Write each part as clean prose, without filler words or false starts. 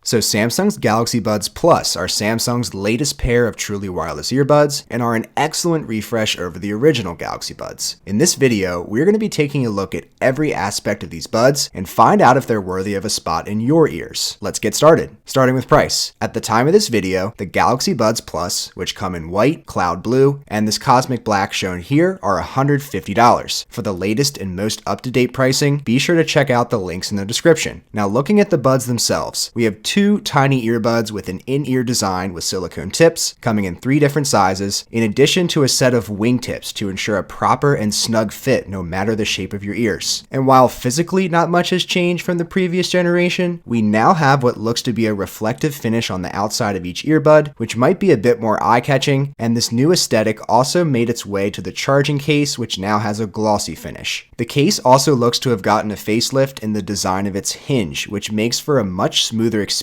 So Samsung's Galaxy Buds Plus are Samsung's latest pair of truly wireless earbuds and are an excellent refresh over the original Galaxy Buds. In this video, we're going to be taking a look at every aspect of these buds and find out if they're worthy of a spot in your ears. Let's get started. Starting with price. At the time of this video, the Galaxy Buds Plus, which come in white, cloud blue, and this cosmic black shown here, are $150. For the latest and most up-to-date pricing, be sure to check out the links in the description. Now looking at the buds themselves, we have two tiny earbuds with an in-ear design with silicone tips, coming in 3 different sizes, in addition to a set of wingtips to ensure a proper and snug fit no matter the shape of your ears. And while physically not much has changed from the previous generation, we now have what looks to be a reflective finish on the outside of each earbud, which might be a bit more eye-catching, and this new aesthetic also made its way to the charging case, which now has a glossy finish. The case also looks to have gotten a facelift in the design of its hinge, which makes for a much smoother experience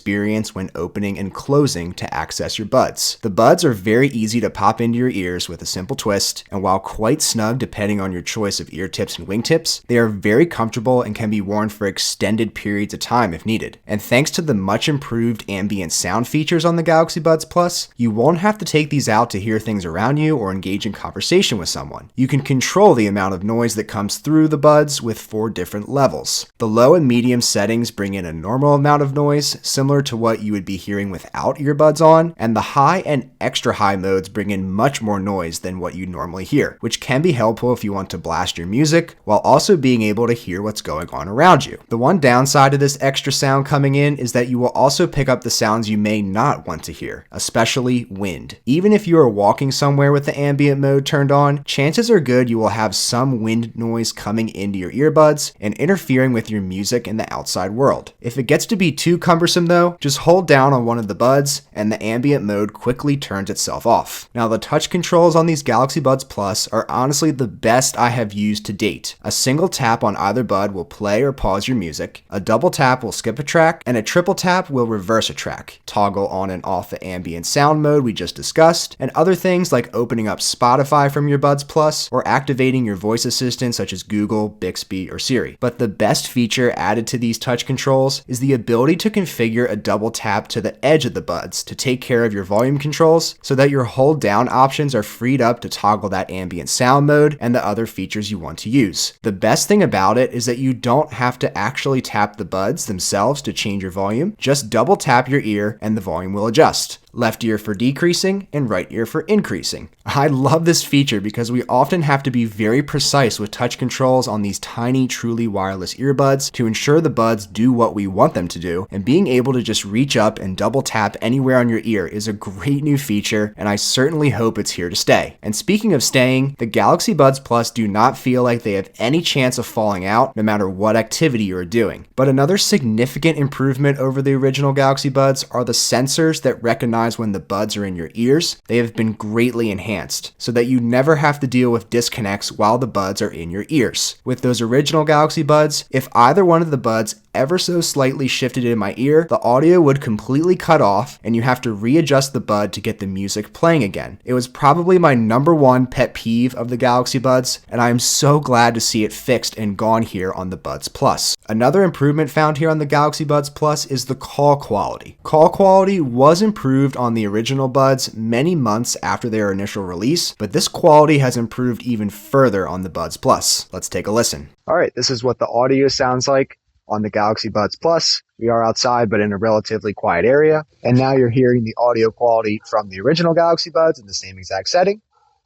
when opening and closing to access your buds. The buds are very easy to pop into your ears with a simple twist, and while quite snug depending on your choice of ear tips and wingtips, they are very comfortable and can be worn for extended periods of time if needed. And thanks to the much improved ambient sound features on the Galaxy Buds Plus, you won't have to take these out to hear things around you or engage in conversation with someone. You can control the amount of noise that comes through the buds with 4 different levels. The low and medium settings bring in a normal amount of noise, similar to what you would be hearing without earbuds on, and the high and extra high modes bring in much more noise than what you normally hear, which can be helpful if you want to blast your music while also being able to hear what's going on around you. The one downside of this extra sound coming in is that you will also pick up the sounds you may not want to hear, especially wind. Even if you are walking somewhere with the ambient mode turned on, chances are good you will have some wind noise coming into your earbuds and interfering with your music in the outside world. If it gets to be too cumbersome though, just hold down on one of the buds and the ambient mode quickly turns itself off. Now the touch controls on these Galaxy Buds Plus are honestly the best I have used to date. A single tap on either bud will play or pause your music, a double tap will skip a track, and a triple tap will reverse a track. Toggle on and off the ambient sound mode we just discussed, and other things like opening up Spotify from your Buds Plus or activating your voice assistants such as Google, Bixby, or Siri. But the best feature added to these touch controls is the ability to configure a double tap to the edge of the buds to take care of your volume controls so that your hold down options are freed up to toggle that ambient sound mode and the other features you want to use. The best thing about it is that you don't have to actually tap the buds themselves to change your volume, just double tap your ear and the volume will adjust. Left ear for decreasing and right ear for increasing. I love this feature because we often have to be very precise with touch controls on these tiny, truly wireless earbuds to ensure the buds do what we want them to do, and being able to just reach up and double tap anywhere on your ear is a great new feature, and I certainly hope it's here to stay. And speaking of staying, the Galaxy Buds Plus do not feel like they have any chance of falling out no matter what activity you are doing. But another significant improvement over the original Galaxy Buds are the sensors that recognize when the buds are in your ears. They have been greatly enhanced so that you never have to deal with disconnects while the buds are in your ears. With those original Galaxy Buds, if either one of the buds ever so slightly shifted in my ear, the audio would completely cut off and you have to readjust the bud to get the music playing again. It was probably my #1 pet peeve of the Galaxy Buds, and I am so glad to see it fixed and gone here on the Buds Plus. Another improvement found here on the Galaxy Buds Plus is the call quality. Call quality was improved on the original buds many months after their initial release, but this quality has improved even further on the Buds Plus. Let's take a listen. All right, this is what the audio sounds like on the Galaxy Buds Plus. We are outside, but in a relatively quiet area. And now you're hearing the audio quality from the original Galaxy Buds in the same exact setting.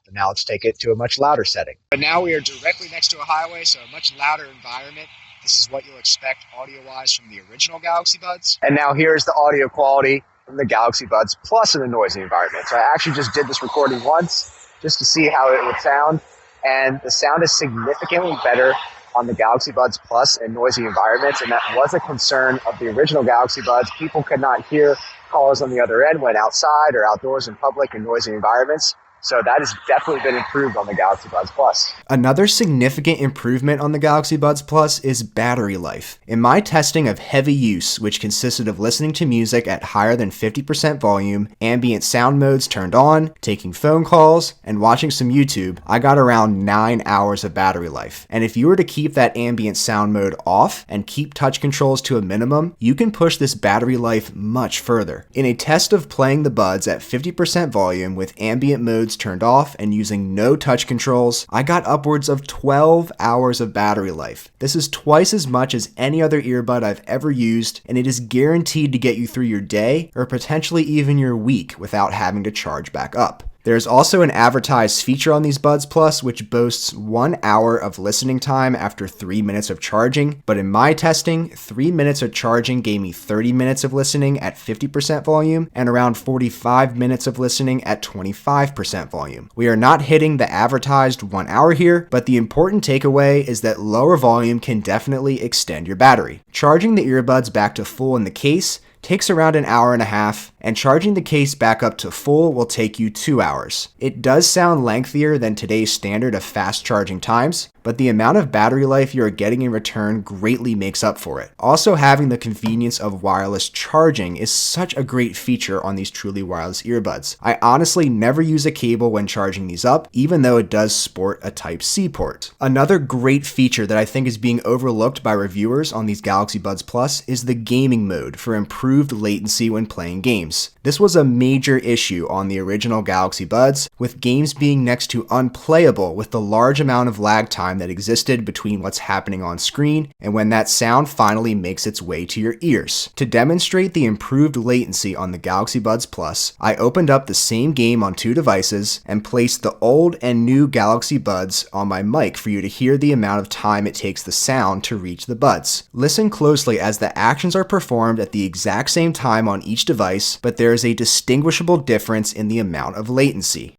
But now let's take it to a much louder setting. But now we are directly next to a highway, so a much louder environment. This is what you'll expect audio-wise from the original Galaxy Buds. And now here's the audio quality from the Galaxy Buds Plus in a noisy environment. So I actually just did this recording once just to see how it would sound. And the sound is significantly better on the Galaxy Buds Plus in noisy environments, and that was a concern of the original Galaxy Buds. People could not hear callers on the other end when outside or outdoors in public in noisy environments. So that has definitely been improved on the Galaxy Buds Plus. Another significant improvement on the Galaxy Buds Plus is battery life. In my testing of heavy use, which consisted of listening to music at higher than 50% volume, ambient sound modes turned on, taking phone calls, and watching some YouTube, I got around 9 hours of battery life. And if you were to keep that ambient sound mode off and keep touch controls to a minimum, you can push this battery life much further. In a test of playing the buds at 50% volume with ambient modes turned off and using no touch controls, I got upwards of 12 hours of battery life. This is twice as much as any other earbud I've ever used, and it is guaranteed to get you through your day or potentially even your week without having to charge back up. There's also an advertised feature on these Buds Plus which boasts 1 hour of listening time after 3 minutes of charging, but in my testing, 3 minutes of charging gave me 30 minutes of listening at 50% volume and around 45 minutes of listening at 25% volume. We are not hitting the advertised 1 hour here, but the important takeaway is that lower volume can definitely extend your battery. Charging the earbuds back to full in the case takes around an hour and a half, and charging the case back up to full will take you 2 hours. It does sound lengthier than today's standard of fast charging times, but the amount of battery life you are getting in return greatly makes up for it. Also, having the convenience of wireless charging is such a great feature on these truly wireless earbuds. I honestly never use a cable when charging these up, even though it does sport a Type-C port. Another great feature that I think is being overlooked by reviewers on these Galaxy Buds Plus is the gaming mode for improved latency when playing games. This was a major issue on the original Galaxy Buds, with games being next to unplayable with the large amount of lag time that existed between what's happening on screen and when that sound finally makes its way to your ears. To demonstrate the improved latency on the Galaxy Buds Plus, I opened up the same game on 2 devices and placed the old and new Galaxy Buds on my mic for you to hear the amount of time it takes the sound to reach the buds. Listen closely as the actions are performed at the exact same time on each device, but there is a distinguishable difference in the amount of latency.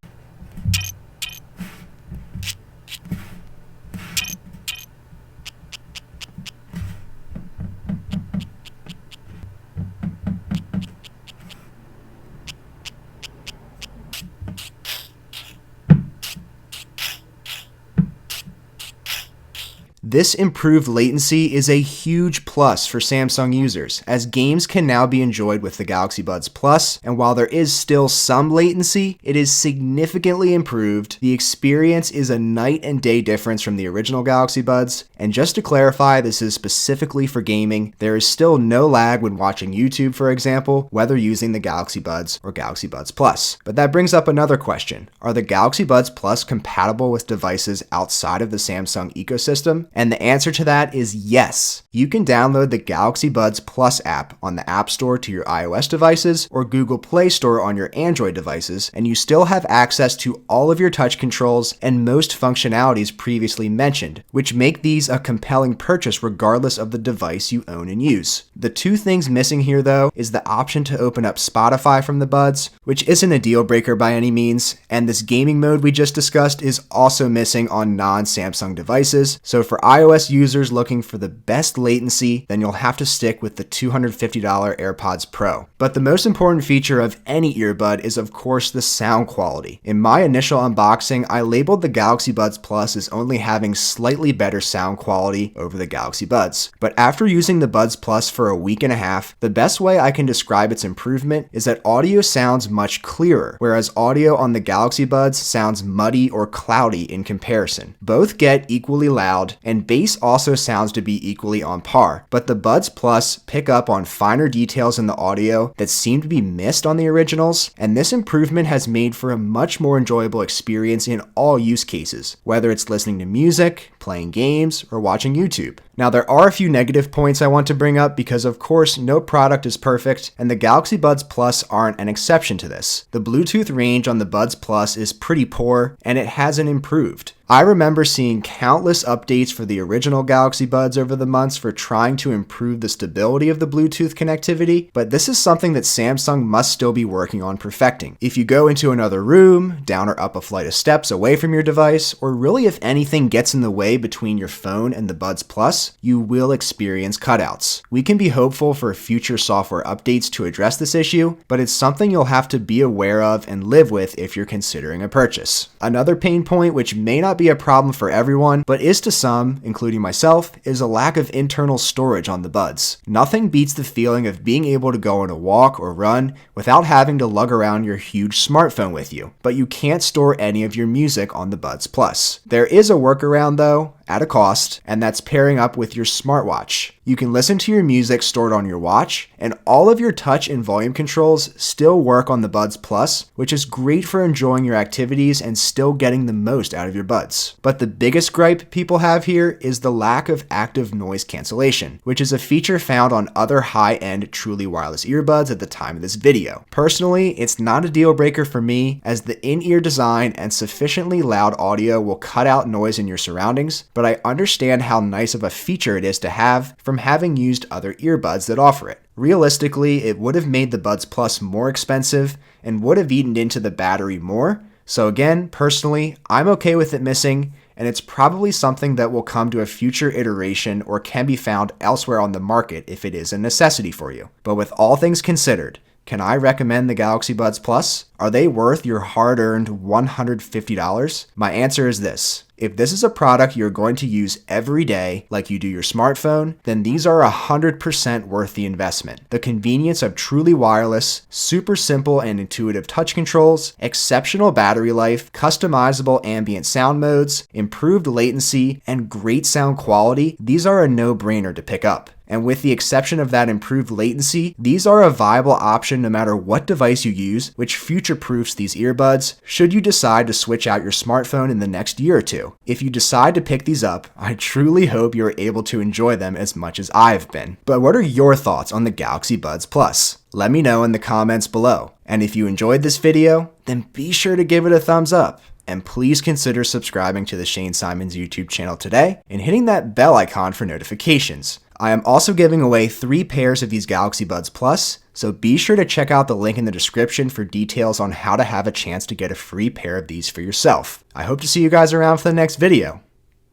This improved latency is a huge plus for Samsung users, as games can now be enjoyed with the Galaxy Buds Plus, and while there is still some latency, it is significantly improved. The experience is a night and day difference from the original Galaxy Buds, and just to clarify, this is specifically for gaming. There is still no lag when watching YouTube, for example, whether using the Galaxy Buds or Galaxy Buds Plus. But that brings up another question. Are the Galaxy Buds Plus compatible with devices outside of the Samsung ecosystem? And the answer to that is yes. You can download the Galaxy Buds Plus app on the App Store to your iOS devices or Google Play Store on your Android devices, and you still have access to all of your touch controls and most functionalities previously mentioned, which make these a compelling purchase regardless of the device you own and use. The 2 things missing here, though, is the option to open up Spotify from the Buds, which isn't a deal breaker by any means, and this gaming mode we just discussed is also missing on non-Samsung devices, so for iOS users looking for the best latency, then you'll have to stick with the $250 AirPods Pro. But the most important feature of any earbud is of course the sound quality. In my initial unboxing, I labeled the Galaxy Buds Plus as only having slightly better sound quality over the Galaxy Buds. But after using the Buds Plus for a week and a half, the best way I can describe its improvement is that audio sounds much clearer, whereas audio on the Galaxy Buds sounds muddy or cloudy in comparison. Both get equally loud, and bass also sounds to be equally on par, but the Buds Plus pick up on finer details in the audio that seem to be missed on the originals, and this improvement has made for a much more enjoyable experience in all use cases, whether it's listening to music, playing games, or watching YouTube. Now, there are a few negative points I want to bring up because, of course, no product is perfect, and the Galaxy Buds Plus aren't an exception to this. The Bluetooth range on the Buds Plus is pretty poor, and it hasn't improved. I remember seeing countless updates for the original Galaxy Buds over the months for trying to improve the stability of the Bluetooth connectivity, but this is something that Samsung must still be working on perfecting. If you go into another room, down or up a flight of steps away from your device, or really if anything gets in the way delay between your phone and the Buds Plus, you will experience cutouts. We can be hopeful for future software updates to address this issue, but it's something you'll have to be aware of and live with if you're considering a purchase. Another pain point, which may not be a problem for everyone, but is to some, including myself, is a lack of internal storage on the Buds. Nothing beats the feeling of being able to go on a walk or run without having to lug around your huge smartphone with you, but you can't store any of your music on the Buds Plus. There is a workaround though, at a cost, and that's pairing up with your smartwatch. You can listen to your music stored on your watch, and all of your touch and volume controls still work on the Buds Plus, which is great for enjoying your activities and still getting the most out of your buds. But the biggest gripe people have here is the lack of active noise cancellation, which is a feature found on other high-end truly wireless earbuds at the time of this video. Personally, it's not a deal breaker for me, as the in-ear design and sufficiently loud audio will cut out noise in your surroundings, but I understand how nice of a feature it is to have from having used other earbuds that offer it. Realistically, it would have made the Buds Plus more expensive and would have eaten into the battery more, so again, personally, I'm okay with it missing, and it's probably something that will come to a future iteration or can be found elsewhere on the market if it is a necessity for you. But with all things considered, can I recommend the Galaxy Buds Plus? Are they worth your hard-earned $150? My answer is this. If this is a product you're going to use every day, like you do your smartphone, then these are 100% worth the investment. The convenience of truly wireless, super simple and intuitive touch controls, exceptional battery life, customizable ambient sound modes, improved latency, and great sound quality, these are a no-brainer to pick up. And with the exception of that improved latency, these are a viable option no matter what device you use, which future-proofs these earbuds should you decide to switch out your smartphone in the next year or two. If you decide to pick these up, I truly hope you're able to enjoy them as much as I've been. But what are your thoughts on the Galaxy Buds Plus? Let me know in the comments below. And if you enjoyed this video, then be sure to give it a thumbs up. And please consider subscribing to the Shane Symonds YouTube channel today and hitting that bell icon for notifications. I am also giving away 3 pairs of these Galaxy Buds Plus, so be sure to check out the link in the description for details on how to have a chance to get a free pair of these for yourself. I hope to see you guys around for the next video.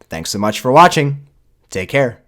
Thanks so much for watching. Take care.